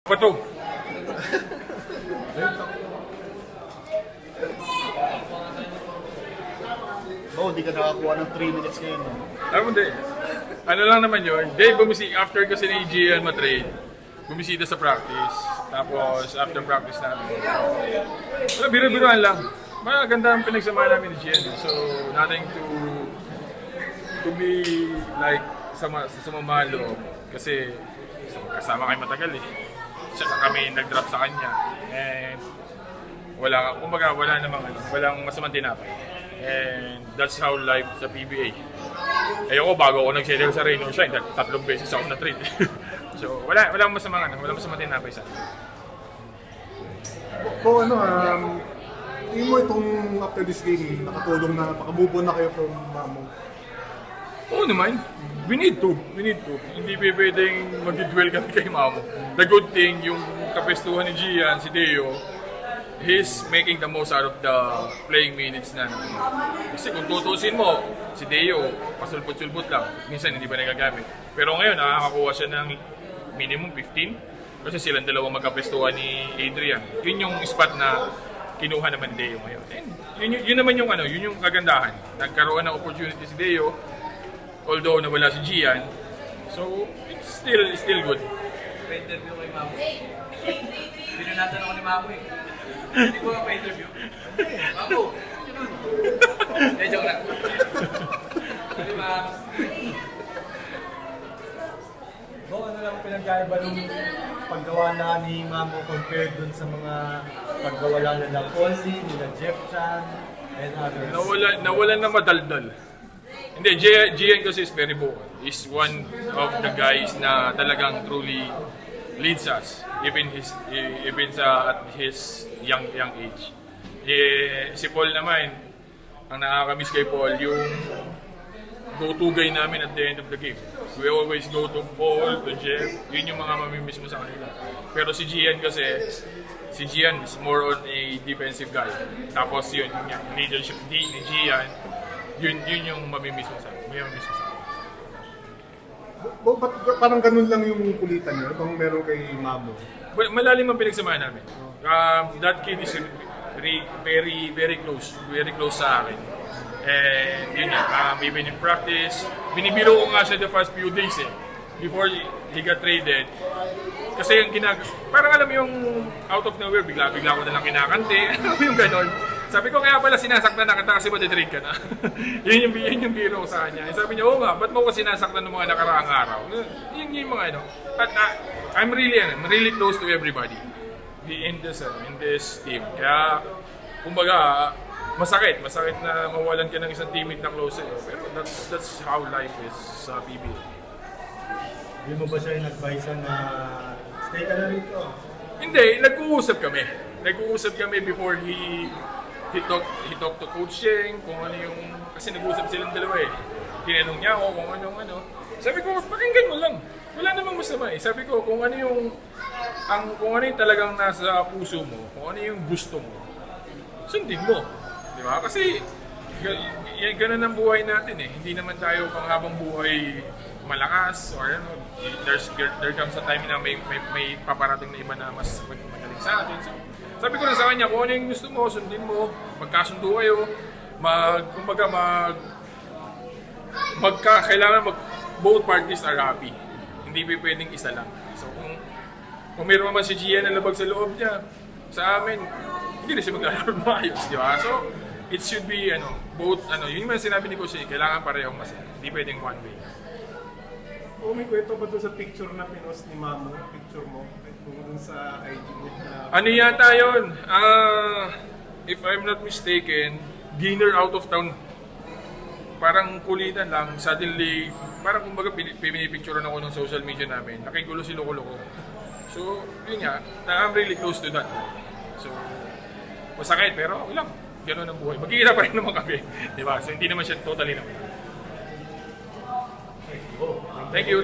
Pato. Oo, hindi ka nakakuha ng 3 minutes ngayon. No? Alam mo, hindi. Ano lang naman yun. After kasi ni Gian matrade, bumisita sa practice. Tapos, after practice namin. Wala, biro-biroan lang. Maganda ang pinagsama namin ni Gian. So, nothing to be like sa mamalo. Kasi, kasama kayo matagal eh. Siya kami nag-drop sa kanya. And, walang masamang tinapay. And that's how life sa PBA. Ayoko, bago ako nag-settle sa Rain or Shine, 3 beses ako na-trade. So, walang masamang tinapay sa akin. So tingin mo itong after this game, nakatulong na, pakamove on na kayo from Mamo? Oo naman. We need to. Hindi pwedeng mag-dwell kami kay Mamo. The good thing, yung kapestuhan ni Gian, si Deo, he's making the most out of the playing minutes na naman. Kasi kung tutusin mo, si Deo, pasulpot-sulpot lang. Minsan hindi pa nagagamit. Pero ngayon, nakakakuha siya ng minimum 15. Kasi silang dalawang magkapestuhan ni Adrian. Yun yung spot na kinuha naman Deo ngayon. And yun naman yung yun yung kagandahan. Nagkaroon ng opportunity si Deo, although nawala si Gian. So, it's still good. May interview kay Mamo. Binunatan ako ni Mamo eh. Hindi ko pa interview. Mamo, yun. Joke lang. Sorry, Ma'am. Ano lang pinagkaiba nung paggawa na ni Mamo compared dun sa mga paggawa lang nila Fonzie, nila Jeff Chan, and others? Nawalan na madaldal. Hindi, Gian kasi is very vocal. He's one of the guys na talagang truly leads us, even at his young age. Si Paul naman, ang nakakamiss kay Paul, yung go-to guy namin at the end of the game. We always go to Paul, to Jeff, yun yung mga mamimiss mo sa kanila. Pero si Gian is more on a defensive guy. Tapos yun, yung leadership ni Gian, yun yung mamimiss mo sa kanila. Ba't parang ganun lang yung kulitan niyo? Itong meron kay Mamo? Well, malalim ang pinagsamahan namin. That kid is very, very close sa akin. And yun nga, even in practice, binibiro ko nga siya the first few days before he got traded. Kasi yung parang alam yung out of nowhere, bigla ko na lang kinakante, yung ganon. Sabi ko, kaya pala sinasaktan na kita kasi matitrade ka na. yun yung biro ko sa kanya. Sabi niya, oo nga, ba't mo ko sinasaktan ng mga nakaraang araw? Yun yung mga At I'm really close to everybody in this team. Kaya, kumbaga, masakit na mawalan ka ng isang teammate na close Pero that's how life is sa PBA. Hindi mo ba siya yung advice na stay ka na rito? Hindi, nag-uusap kami before he talked to Coach Cheng, kung ano yung, kasi nag-uusap silang dalawa Tinanong niya ako kung ano. Sabi ko, pakinggan mo lang. Wala namang masama Sabi ko, kung ano yung talagang nasa puso mo, kung ano yung gusto mo, sundin mo. Di ba? Kasi, ganun ang buhay natin Hindi naman tayo panghabang buhay malakas or there comes a time na may paparating na iba na mas magaling sa atin. So, sabi ko na sa kanya, kung ano yung gusto mo, sundin mo, magkasundo kayo, kailangan both parties are happy. Hindi pwedeng isa lang. So kung mayroon man si Gian na labag sa loob niya, sa amin, hindi na siya maglalaro maayos, di ba? So, it should be, both, yun yung sinabi ni Coach, kailangan parehong masaya. Hindi pwedeng one way. O may kwento ba doon sa picture na pinost ni Mamo? Picture mo? Doon sa IG mo? Ano yata yun? If I'm not mistaken, dinner out of town. Parang kulitan lang. Suddenly, parang kumbaga pinipicturean ako ng social media namin. Nakigulo si Loko-Loko. So, yun nga. I'm really close to that. So, masakit pero lang. Ganun ang buhay. Magkikita pa rin naman kami. Diba? So, hindi naman siya totally naman. Thank you.